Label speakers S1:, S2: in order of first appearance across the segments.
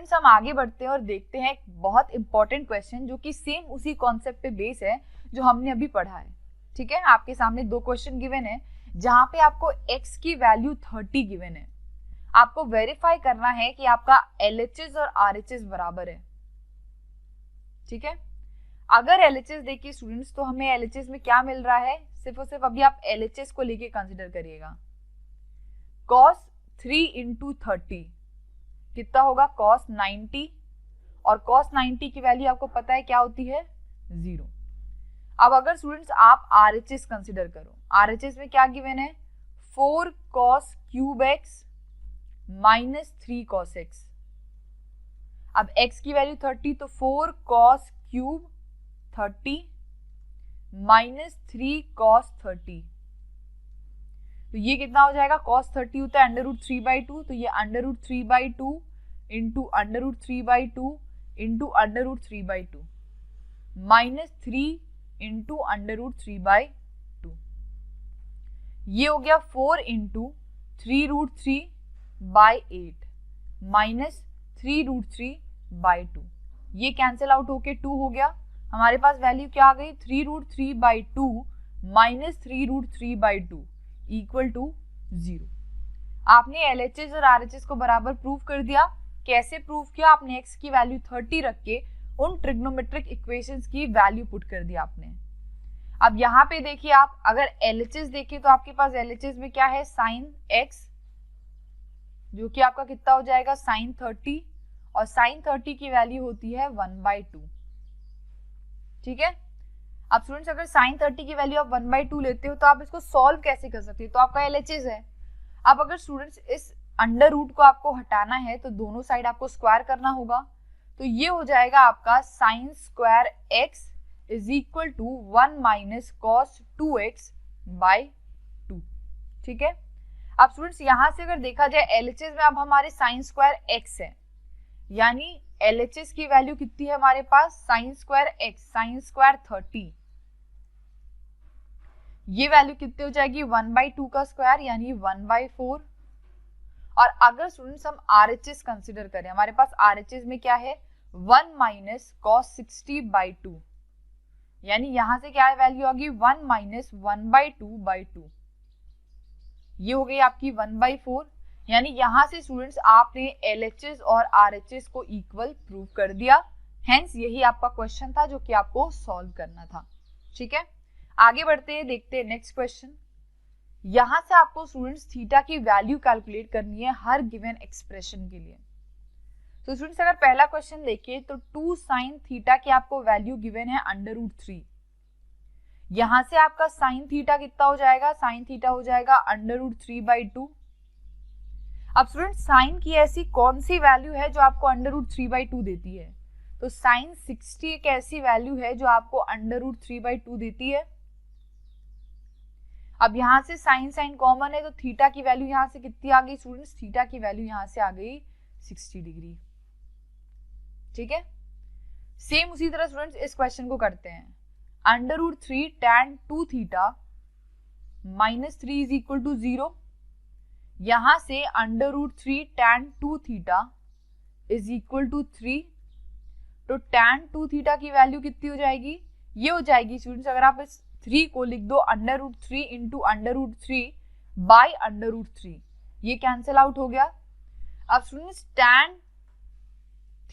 S1: Students हम आगे बढ़ते हैं और देखते हैं एक बहुत इंपॉर्टेंट क्वेश्चन जो कि सेम उसी कॉन्सेप्ट पे बेस है जो हमने अभी पढ़ा है। ठीक है, आपके सामने दो क्वेश्चन गिवन है जहां पे आपको x की वैल्यू 30 गिवन है। आपको वेरीफाई करना है कि आपका LHS और RHS बराबर है। ठीक है, अगर LHS देखिए स्टूडेंट्स तो हमें LHS में क्या मिल रहा है, सिर्फ और सिर्फ अभी आप LHS को लेके कंसिडर करिएगा। cos 3 into 30 कितना होगा, cos 90, और cos 90 की वैल्यू आपको पता है क्या होती है, 0। अब अगर स्टूडेंट्स आप RHS कंसिडर करो, RHS में क्या गिवन है, 4 cos cube x minus 3 cos x। अब x की वैल्यू 30 तो 4 cos क्यूब 30 माइनस 3 cos 30, तो ये कितना हो जाएगा, cos 30 होता है √3/2, तो ये √3/2 इंटू √3/2 इंटू √3/2 माइनस 3 इंटू √3/2, ये हो गया 4 इंटू 3√3/8 माइनस 3√3/2, ये कैंसिल आउट होके 2 हो गया। हमारे पास वैल्यू क्या आ गई, 3√3/2 माइनस 3√3/2 इक्वल टू 0। आपने LHS और RHS को बराबर प्रूव कर दिया। कैसे प्रूव किया, आपने x की वैल्यू 30 रख के उन ट्रिग्नोमेट्रिक इक्वेशंस की वैल्यू पुट कर दिया आपने। अब यहाँ पे देखिए, आप अगर LHS देखिए तो आपके पास LHS में क्या है, sin x, जो कि आपका कितना हो जाएगा, sin 30, और sin 30 की वैल्यू होती है 1/2। ठीक है, अब स्टूडेंट्स अगर sin 30 की वैल्यू आप 1/2 लेते हो तो आप इसको सॉल्व कैसे कर सकते हो, तो आपका LHS है। अब अगर स्टूडेंट्स इस अंडर रूट को आपको हटाना है तो दोनों साइड आपको स्क्वायर करना होगा, तो ये हो जाएगा आपका sin square x is equal to 1 minus cos 2x/2। ठीक है, अब स्टूडेंट्स यहां से अगर देखा जाए LHS में अब हमारे sin स्क्वायर x है, यानी LHS की वैल्यू कितनी है हमारे पास, sin square x, sin square 30, ये वैल्यू कितनी हो जाएगी, 1/2 का स्क्वायर यानी 1/4। और अगर स्टूडेंट्स हम RHS कंसिडर करें, हमारे पास RHS में क्या है, 1 माइनस cos 60/2, यानी यहां से क्या है वैल्यू आ गई 1 माइनस 1/2/2, ये हो गई आपकी 1/4। यानी यहां से स्टूडेंट्स आपने LHS और RHS को इक्वल प्रूव कर दिया। हेंस यही आपका क्वेश्चन था जो कि आपको सॉल्व करना था। ठीक है, आगे बढ़ते हैं, देखते हैं नेक्स्ट क्वेश्चन। यहां से आपको स्टूडेंट्स थीटा की वैल्यू कैलकुलेट करनी है हर गिवन एक्सप्रेशन के लिए। तो स्टूडेंट्स अगर पहला क्वेश्चन देखिए तो 2 sin थीटा की आपको वैल्यू गिवन है √3। यहां से आपका sin थीटा कितना हो जाएगा, sin थीटा हो जाएगा √3/2। अब स्टूडेंट्स sin की ऐसी कौन सी वैल्यू है जो आपको √3/2 देती है, तो sin 60 एक ऐसी वैल्यू है जो आपको √3/2 देती है। अब यहां से sin कॉमन है तो थीटा की वैल्यू यहां से कितनी आ गई स्टूडेंट्स, थीटा की वैल्यू यहां से आ गई 60 डिग्री। ठीक है, सेम उसी तरह स्टूडेंट्स इस क्वेश्चन को करते हैं, √3 tan 2 theta minus 3 is equal to 0। यहां से √3 tan 2 theta is equal to 3, तो tan 2 थीटा की वैल्यू कितनी हो जाएगी, ये हो जाएगी स्टूडेंट्स, अगर आप इस 3 को लिख दो √3 इंटू √3/√3, ये कैंसिल आउट हो गया। अब स्टूडेंट्स tan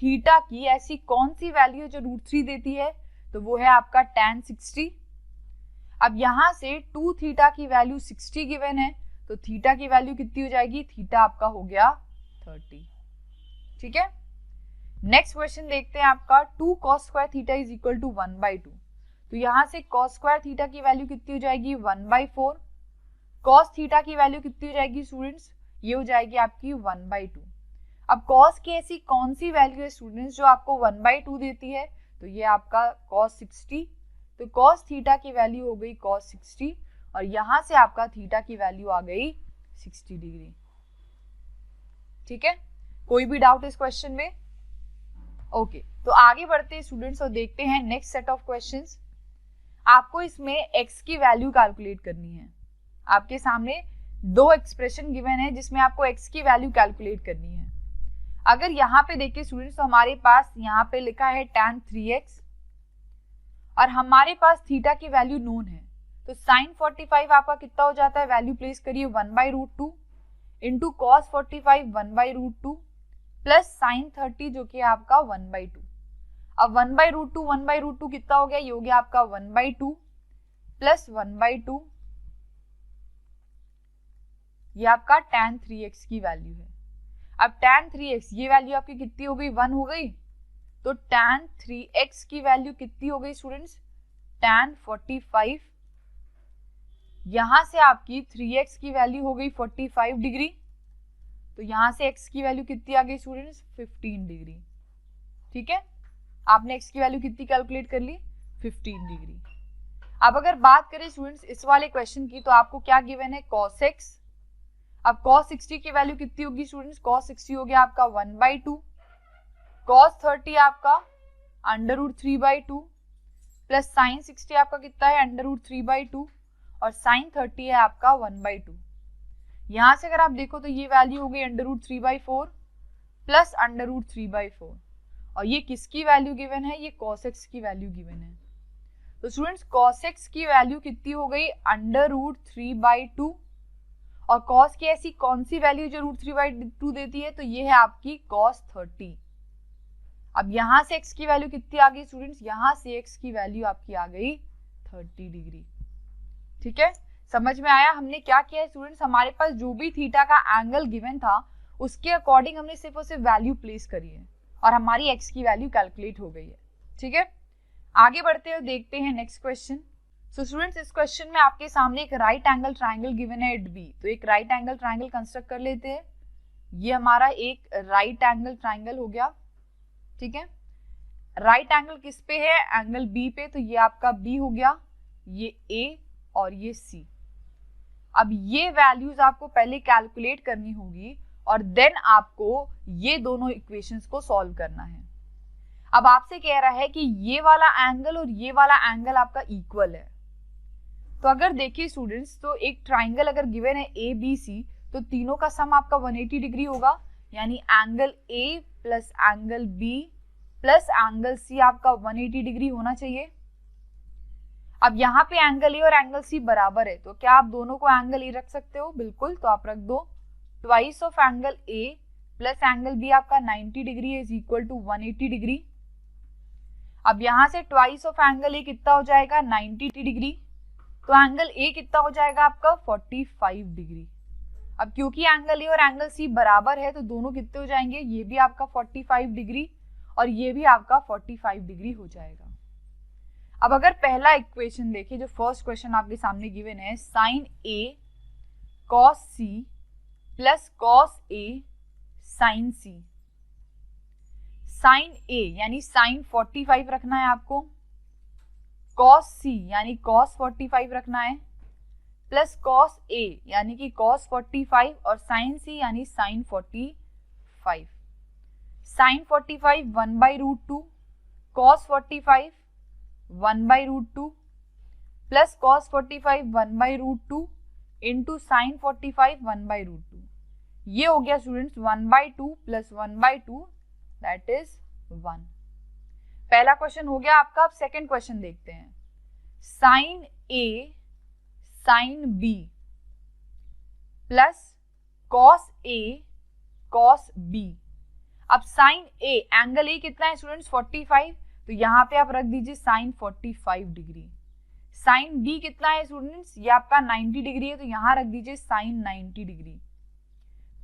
S1: थीटा की ऐसी कौन सी वैल्यू है जो √3 देती है, तो वो है आपका tan 60। अब यहां से 2 थीटा की वैल्यू 60 गिवन है, तो थीटा की वैल्यू कितनी हो जाएगी, थीटा आपका हो गया 30। ठीक है, नेक्स्ट क्वेश्चन देखते हैं आपका 2 cos square theta is equal to 1/2। तो यहां से cos स्क्वायर थीटा की वैल्यू कितनी हो जाएगी, 1/4। cos थीटा की वैल्यू कितनी हो जाएगी स्टूडेंट्स, ये हो जाएगी आपकी 1/2। अब cos की ऐसी कौन सी वैल्यू है स्टूडेंट्स जो आपको 1/2 देती है, तो ये आपका cos 60, तो cos थीटा की वैल्यू हो गई cos 60, और यहां से आपका थीटा की वैल्यू आ गई 60 डिग्री। ठीक है, कोई भी डाउट इस क्वेश्चन में? ओके, तो आगे बढ़ते हैं स्टूडेंट्स और देखते हैं नेक्स्ट सेट ऑफ क्वेश्चंस। आपको इसमें x की वैल्यू कैलकुलेट करनी है। आपके सामने दो एक्सप्रेशन गिवन है जिसमें आपको x की वैल्यू कैलकुलेट करनी है। अगर यहाँ पे देखिए स्टूडेंट्स, तो हमारे पास यहाँ पे लिखा है tan 3x और हमारे पास थीटा की वैल्यू नोन है, तो sin 45 आपका कितना हो जाता है, वैल्यू प्लेस करिए 1/√2 इंटू cos 45 1/√2 प्लस sin 30 जो कि आपका 1/2। अब 1/√2 कितना हो गया, ये हो गया आपका 1/2 प्लस 1/2, ये आपका tan 3x की वैल्यू है। अब tan 3x ये वैल्यू आपकी कितनी हो गई, 1 हो गई, तो tan 3x की वैल्यू कितनी हो गई स्टूडेंट्स, tan 45, यहां से आपकी 3x की वैल्यू हो गई 45 डिग्री, तो यहां से x की वैल्यू कितनी आ गई स्टूडेंट्स, 15 डिग्री। ठीक है, आपने x की वैल्यू कितनी कैलकुलेट कर ली, 15 डिग्री। अब अगर बात करें स्टूडेंट्स इस वाले क्वेश्चन की, तो आपको क्या गिवन है, cos x। अब cos 60 की वैल्यू कितनी होगी स्टूडेंट्स, cos 60 हो गया आपका 1/2, cos 30 आपका √3/2 प्लस sin 60 आपका कितना है, √3/2 और sin 30 है आपका 1/2। यहां से अगर आप देखो तो ये वैल्यू हो गई √3/4 प्लस √3/4 और ये किसकी वैल्यू गिवन है, ये cos x की वैल्यू गिवन है। तो स्टूडेंट्स cos x की वैल्यू कितनी हो गई, √3/2 और cos की ऐसी कौन सी वैल्यू जो √3/2 देती है, तो ये है आपकी cos 30। अब यहां से x की वैल्यू कितनी आ गई स्टूडेंट्स, यहां से x की वैल्यू आपकी आ गई 30 डिग्री। ठीक है, समझ में आया हमने क्या किया है स्टूडेंट्स, हमारे पास जो भी थीटा का एंगल गिवन था उसके अकॉर्डिंग हमने सिर्फ और सिर्फ वैल्यू प्लेस करी है और हमारी x की वैल्यू कैलकुलेट हो गई है। ठीक है, आगे बढ़ते हुए देखते हैं नेक्स्ट क्वेश्चन। सो स्टूडेंट्स इस क्वेश्चन में आपके सामने एक राइट एंगल ट्राइंगल गिवन है एट बी, तो एक राइट एंगल ट्राइंगल कंस्ट्रक्ट कर लेते हैं। ये हमारा एक राइट एंगल ट्राइंगल हो गया। ठीक है, राइट एंगल किस पे है, एंगल बी पे, तो ये आपका बी हो गया, ये ए और ये सी। अब ये वैल्यूज आपको पहले कैलकुलेट करनी होगी और देन आपको ये दोनों इक्वेशंस को सॉल्व करना है। अब आपसे कह रहा है कि ये वाला एंगल और ये वाला एंगल आपका इक्वल है, तो अगर देखिए स्टूडेंट्स, तो एक ट्राइंगल अगर गिवन है ए बी सी, तो तीनों का सम आपका 180 डिग्री होगा, यानी angle A plus angle B plus angle C आपका 180 डिग्री होना चाहिए। अब यहाँ पे एंगल ए और एंगल सी बराबर है, तो क्या आप दोनों को एंगल ए रख सकते हो, बिल्कुल, तो आप रख दो। Twice of angle A plus angle B आपका 90 degree is equal to 180 degree. अब यहां से ट्वाइस ऑफ एंगल ए कितना हो जाएगा, 90 डिग्री, तो एंगल ए कितना हो जाएगा आपका 45 डिग्री। अब क्योंकि एंगल ए और एंगल सी बराबर है, तो दोनों कितने हो जाएंगे, ये भी आपका 45 डिग्री और ये भी आपका 45 डिग्री हो जाएगा। अब अगर पहला इक्वेशन देखिए, जो फर्स्ट क्वेश्चन आपके सामने गिवन है, sign A cos C plus cos A sign C. Sign ए यानी साइन 45 रखना है आपको, कॉस सी यानी कॉस 45 रखना है, प्लस कॉस ए यानी कि कॉस 45 और साइन सी यानी sine 45। Sine 45 1/√2, cos 45 1/√2 plus cos 45 1/√2 into sine 45 1/√2। ये हो गया स्टूडेंट्स 1/2 प्लस 1/2 दैट इज 1। पहला क्वेश्चन हो गया आपका। अब सेकंड क्वेश्चन देखते हैं। Sign A sine B plus cos A cos B. अब साइन ए, एंगल ए कितना है स्टूडेंट्स 45, तो यहां पे आप रख दीजिए साइन 45 डिग्री। साइन बी कितना है स्टूडेंट्स, ये आपका 90 डिग्री है, तो यहां रख दीजिए sign 90 degree,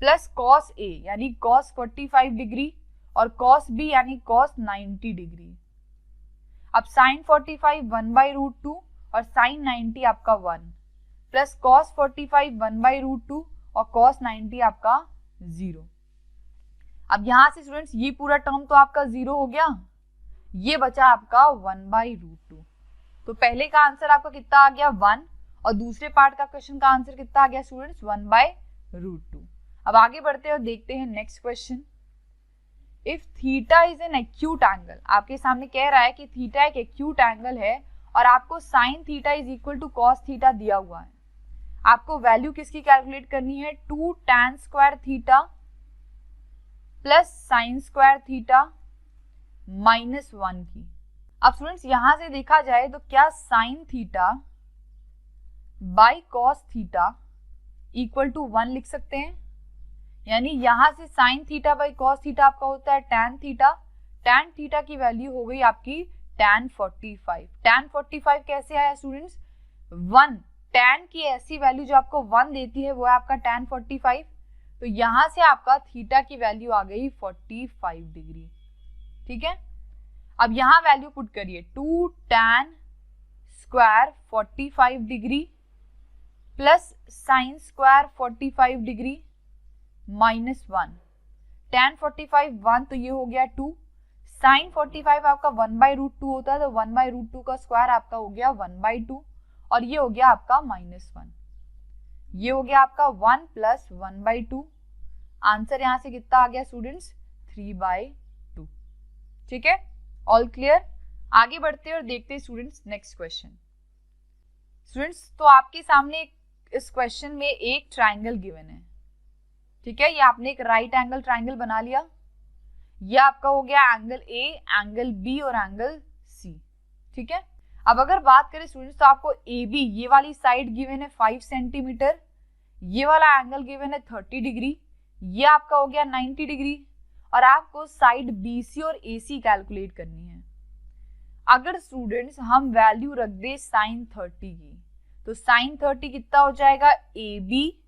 S1: plus cos A यानी कॉस 45 डिग्री और कॉस बी यानी कॉस 90 डिग्री। अब साइन 45 1/√2 और साइन 90 आपका 1 प्लस कॉस 45 1/√2 और कॉस 90 आपका 0। अब यहां से स्टूडेंट्स ये पूरा टर्म तो आपका 0 हो गया, ये बचा आपका 1/√2। तो पहले का आंसर आपका कितना आ गया 1 और दूसरे पार्ट का क्वेश्चन का आंसर कितना आ गया स्टूडेंट्स 1/√2। अब आगे बढ़ते हैं और देखते हैं next question. If theta is an acute angle, आपके सामने कह रहा है कि थीटा एक एक्यूट एंगल है और आपको sine theta is equal to cos theta दिया हुआ है। आपको वैल्यू किसकी कैलकुलेट करनी है, 2 tan² theta plus sine square theta minus 1 की। अब स्टूडेंट्स यहां से देखा जाए तो क्या sine theta by cos theta equal to 1 लिख सकते हैं? यानी यहां से sine theta by cos theta आपका होता है tan थीटा। tan थीटा की वैल्यू हो गई आपकी tan 45। tan 45 कैसे आया स्टूडेंट्स? 1, tan की ऐसी वैल्यू जो आपको 1 देती है वो है आपका tan 45। तो यहां से आपका थीटा की वैल्यू आ गई 45 डिग्री। ठीक है, अब यहां वैल्यू पुट करिए 2 tan square 45 degree plus sine square 45 degree minus 1। tan 45 1 तो ये हो गया 2, साइन 45 आपका 1/√2 होता है तो 1/√2 का स्क्वायर आपका हो गया 1/2 और ये हो गया आपका -1। ये हो गया आपका 1 प्लस 1/2। आंसर यहां से कितना आ गया स्टूडेंट्स? 3/2। ठीक है, ऑल क्लियर। आगे बढ़ते हैं और देखते हैं स्टूडेंट्स नेक्स्ट क्वेश्चन। स्टूडेंट्स तो आपके सामने इस क्वेश्चन में एक ट्राइंगल गिवन है। ठीक है, ये आपने एक राइट एंगल ट्राइंगल बना लिया। ये आपका हो गया एंगल ए, एंगल बी और एंगल सी। ठीक है, अब अगर बात करें स्टूडेंट्स तो आपको ए बी ये वाली साइड गिवन है 5 सेंटीमीटर, ये वाला एंगल गिवन है 30 डिग्री, ये आपका हो गया 90 डिग्री और आपको साइड बी सी और ए सी कैलकुलेट करनी है। अगर स्टूडेंट्स हम वैल्यू रख दे साइन 30 की तो साइन 30 कितना हो जाएगा? ए बी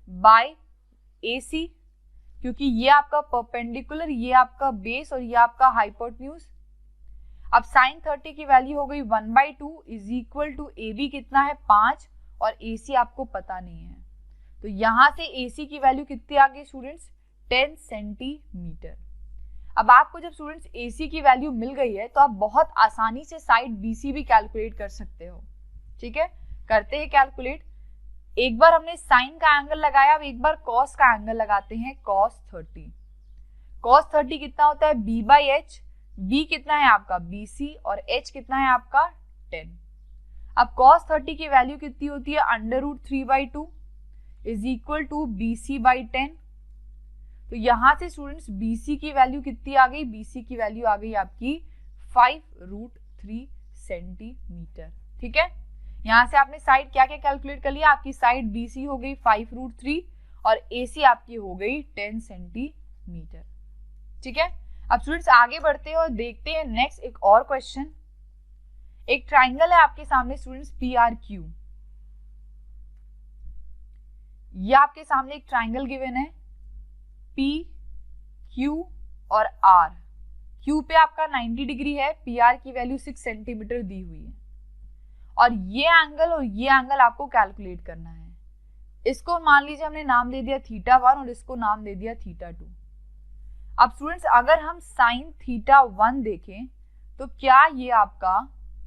S1: बाय ए सी, क्योंकि ये आपका परपेंडिकुलर, ये आपका बेस और ये आपका हाइपोटेन्यूज। अब साइन 30 की वैल्यू हो गई 1/2 is equal to A B कितना है 5 और ए सी आपको पता नहीं है तो यहां से ए सी की वैल्यू कितनी आ गई स्टूडेंट्स? 10 सेंटीमीटर। अब आपको जब स्टूडेंट्स ए सी की वैल्यू मिल गई है तो आप बहुत आसानी से साइड बी सी भी कैलकुलेट कर सकते हो। ठीक है, करते हैं कैलकुलेट। एक बार हमने साइन का एंगल लगाया, अब एक बार कॉस का एंगल लगाते हैं। कॉस 30, कॉस 30 कितना होता है? b by H. b कितना है आपका? BC और h कितना है आपका? 10। अब कॉस 30 की वैल्यू कितनी होती है? √3/2 is equal to BC by 10। तो यहां से स्टूडेंट्स BC की वैल्यू कितनी आ गई? BC की वैल्यू आ गई आपकी 5√3 सेंटीमीटर। ठीक है, यहां से आपने साइड क्या क्या कैलकुलेट कर लिया? आपकी साइड BC हो गई 5√3 और AC आपकी हो गई 10 सेंटीमीटर। ठीक है, अब स्टूडेंट्स आगे बढ़ते हैं और देखते हैं नेक्स्ट एक और क्वेश्चन। एक ट्राइंगल है आपके सामने स्टूडेंट्स PRQ। ये आपके सामने एक ट्राइंगल गिवन है P, Q और R। Q पे आपका 90 डिग्री है, PR की वैल्यू 6 सेंटीमीटर दी हुई है और ये एंगल और ये एंगल आपको कैलकुलेट करना है। इसको मान लीजिए हमने नाम दे दिया θ1 और इसको नाम दे दिया θ2। अब स्टूडेंट्स अगर हम साइन θ1 देखें तो क्या ये आपका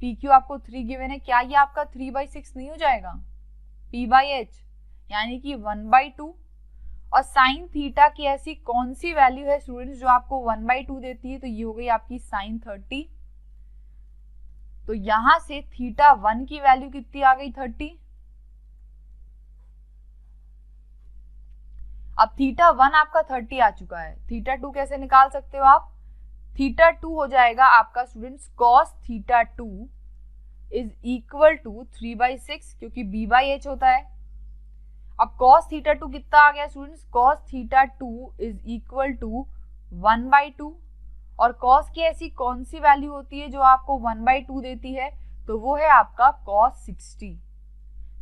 S1: PQ आपको 3 गिवन है, क्या ये आपका 3/6 नहीं हो जाएगा? P/H यानी कि 1/2 और साइन थीटा की ऐसी कौन सी वैल्यू है स्टूडेंट्स जो आपको 1/2 देती है? तो ये हो गई आपकी साइन 30। तो यहां से θ1 की वैल्यू कितनी आ गई? 30। अब θ1 आपका 30 आ चुका है, θ2 कैसे निकाल सकते हो आप? θ2 हो जाएगा आपका students cos θ2 is equal to 3/6 क्योंकि b/h होता है। अब cos θ2 कितना आ गया students? cos θ2 is equal to 1/2 और cos की ऐसी कौन सी वैल्यू होती है जो आपको 1/2 देती है? तो वो है आपका cos 60।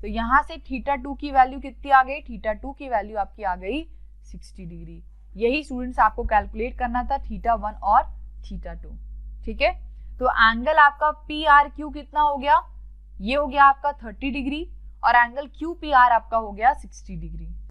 S1: तो यहां से θ2 की वैल्यू कितनी आ गई? θ2 की वैल्यू आपकी आ गई 60 डिग्री। यही स्टूडेंट्स आपको कैलकुलेट करना था θ1 और θ2। ठीक है, तो एंगल आपका PRQ कितना हो गया? ये हो गया आपका 30 डिग्री और एंगल QPR आपका हो गया 60 डिग्री।